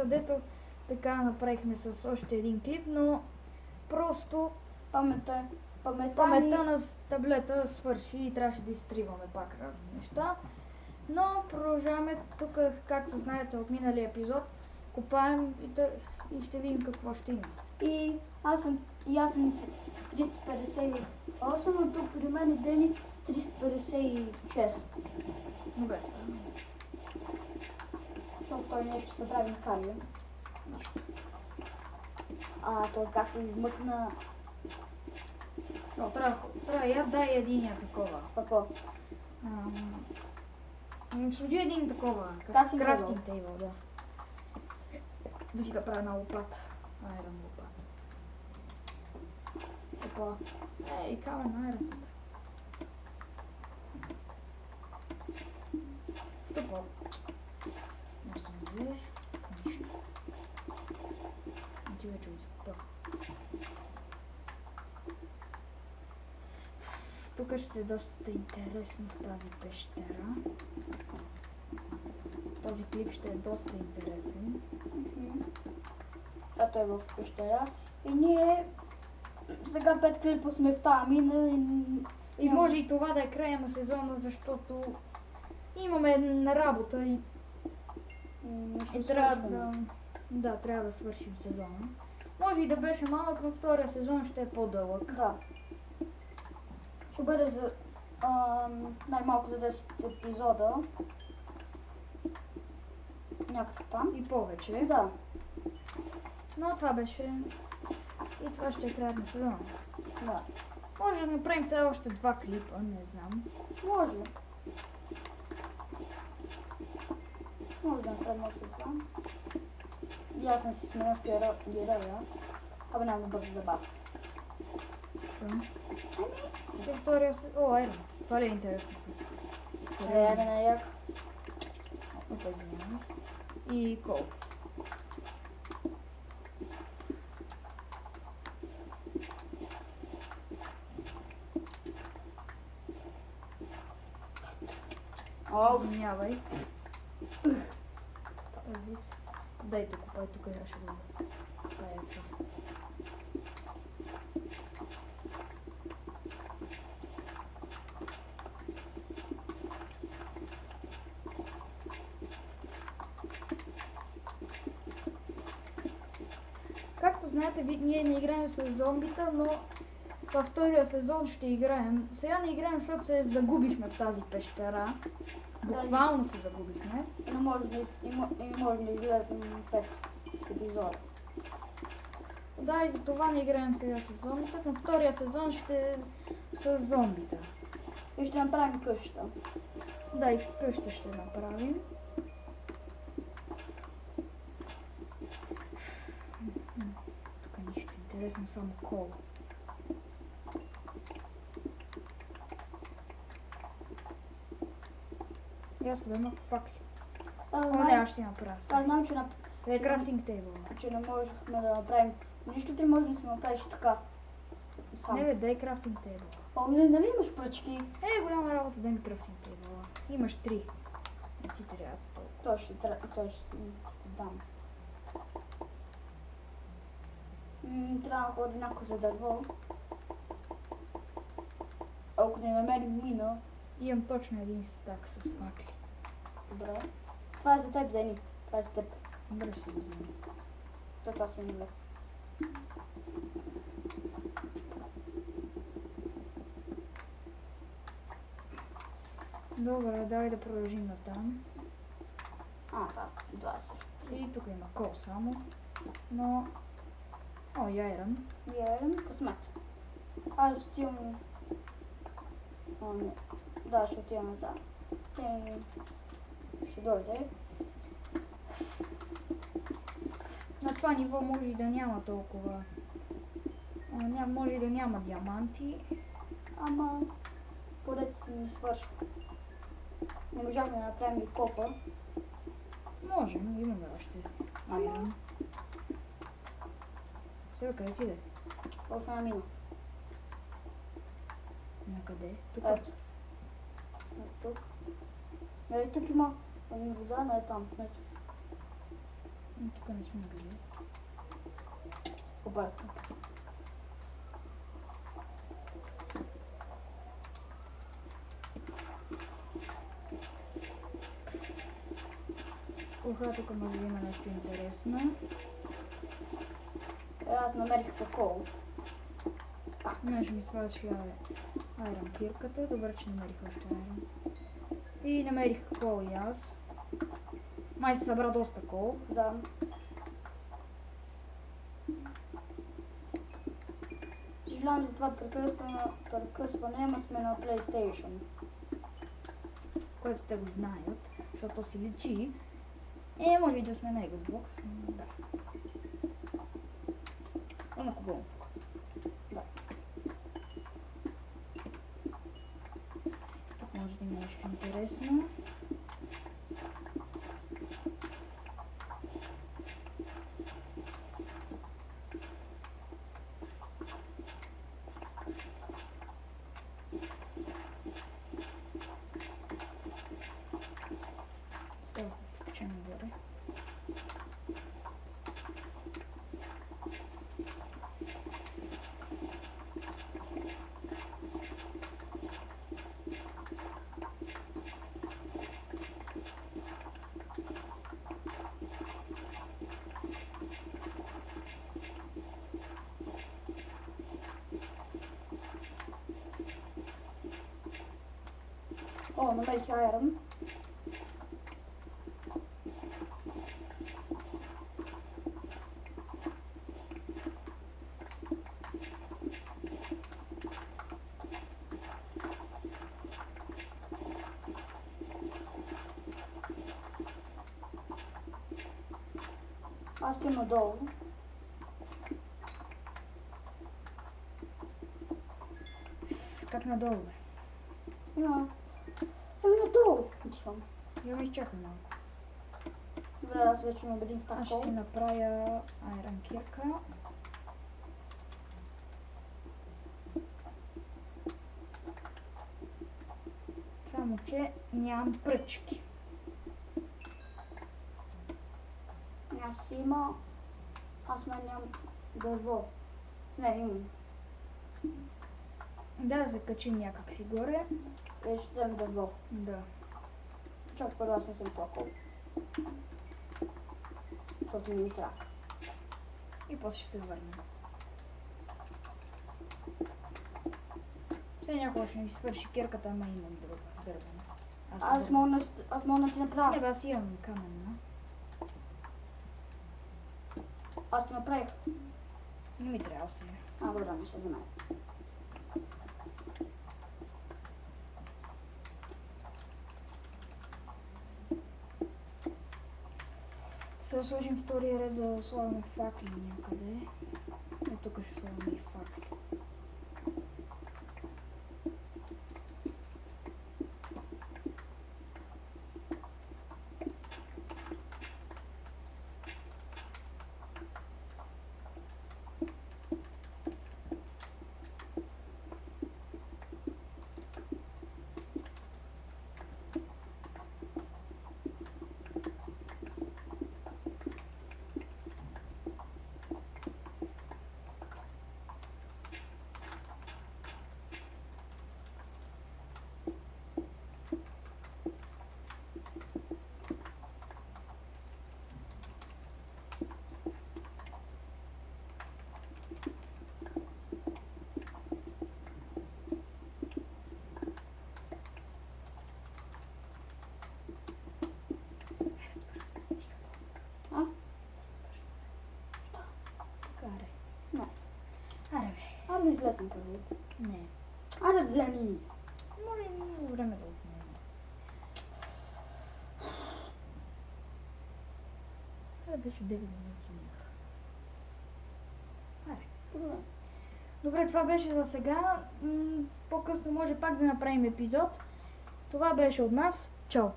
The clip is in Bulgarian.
дето така направихме с още един клип, но просто Паметта паметта на таблета свърши и трябваше да изтриваме пак неща. Но продължаваме тук, както знаете от миналия епизод, копаем и ще видим какво ще има. И аз съм 358, а тук при мен е Дени 356. Добре. Защото той нещо се прави на калия. Той как се измъкна... Но трябва я дай единия такова. Какво? Служи един такова. Крафтинг тейбъл, да. Да си направя една лопата. Айрон лопата. Какво? И камен айрон се. Що по? Не съм зле. Нищо. Ти вече изкупа. Тук ще е доста интересно в тази пещера. Този клип ще е доста интересен. Ето е в пещера. И ние сега 5 клипа сме в тази мина и може и това да е края на сезона, защото имаме работа и трябва да свършим сезона. Може и да беше малък, но втория сезон ще е по-дълъг. Да. Ще бъде за най-малко за 10 епизода. Някакво там. И повече. Да. Но това беше... И това ще е краят на сезона. Да. Може да направим сега още 2 клипа, не знам. Може. Може да направим още това. И аз не си сменя героя. Абе няма да бързо забавя. Що? Втория се... О, айрон. Това ли е интересното? Сериозно. Не, як. Опа, извинявам. И кол. Извинявай. Дай тук, копай тук я ще влиза. Това е това. Както знаете, ние не играем с зомбита, но във втория сезон ще играем. Сега не играем, защото се загубихме в тази пещера. Буквално се загубихме. Но може да изгледат 5 епизода. Да, и за това не играем сега с зомбита, но втория сезон ще е с зомбита. И ще направим къща. Да, и къща ще направим. Тук нищо интересно, само кола. И аз да има факли. Не, аз ще направя. Аз знам, че е крафтинг тейбъл. Че не можехме да направим. Нищо ти може да си направиш така. Не бе, дай крафтинг тейбъл. Нали имаш пръчки? Голяма работа, дай ми крафтинг тейбъл. Имаш 3. Не ти трябва да толкова. Той ще дам. Трябва да ходи някой за дърво. Ако не намерим мина... Имам точно един стак с факли. Добре. Това е за теб, Дени. Това е за теб. Добре, ще го взема. Това си намеря. Добре, давай да продължим натам. Това е също. И тук има кол само. Но... О, и айрон. И айрон, късмет. Аз отивам... не. Да, ще отиваме там. Ще дойде. На това ниво може и да няма толкова... може и да няма диаманти. Ама... Поредците ни свършва. Не можахме да направим и кофа. Можем, имаме още айрон. Сега къде ти де? В една мина. Накъде? Тук. Ето. Тук. Нали тук има вода, не е там. Ето. Тук не сме били. Объркам. Тук може да има нещо интересно. Аз намерих какао. Не, ще ми свърши айрон кирката. Добре, че намерих още айрон. И намерих кол и аз. Май се събра доста кол. Да. Съжалявам за това прекъсване, ама сме на PlayStation. Което те го знаят, защото си личи. Може и да сме на Xbox. Да. На кого? Да. Тук може да има нещо интересно. Сега да се кача нагоре. О, намерих айрон. Аз стоя надолу. Как надолу, бе? Има. Ами надолу. Отивам. Я ме изчакай малко. Добре, аз вече ме убедих с Аз ще такова. си направя айрон кирка. Само, че нямам пръчки. Аз има. Аз нямам дърво. Не, имам. Да се качим някак си горе. Вече ще взем дърво. Да. Чак първо аз не съм толкова. Защото ми е страх. И после ще се върнем. Сега някога ще ми свърши кирката, ама имам друг дървен. Аз мога да ти направя. Не, бе, аз имам каменна. Аз ти направих. Не ми трябва сега. Добре, не ще знае. Сега да сложим втория ред, за да слагаме факли някъде. Тук ще слагаме и факли. Ами излезна първо. Не. Аре, Дени! Може и много време да отнеме. Вече 9 минути минаха. Аре. Добре, това беше за сега. По-късно може пак да направим епизод. Това беше от нас. Чао!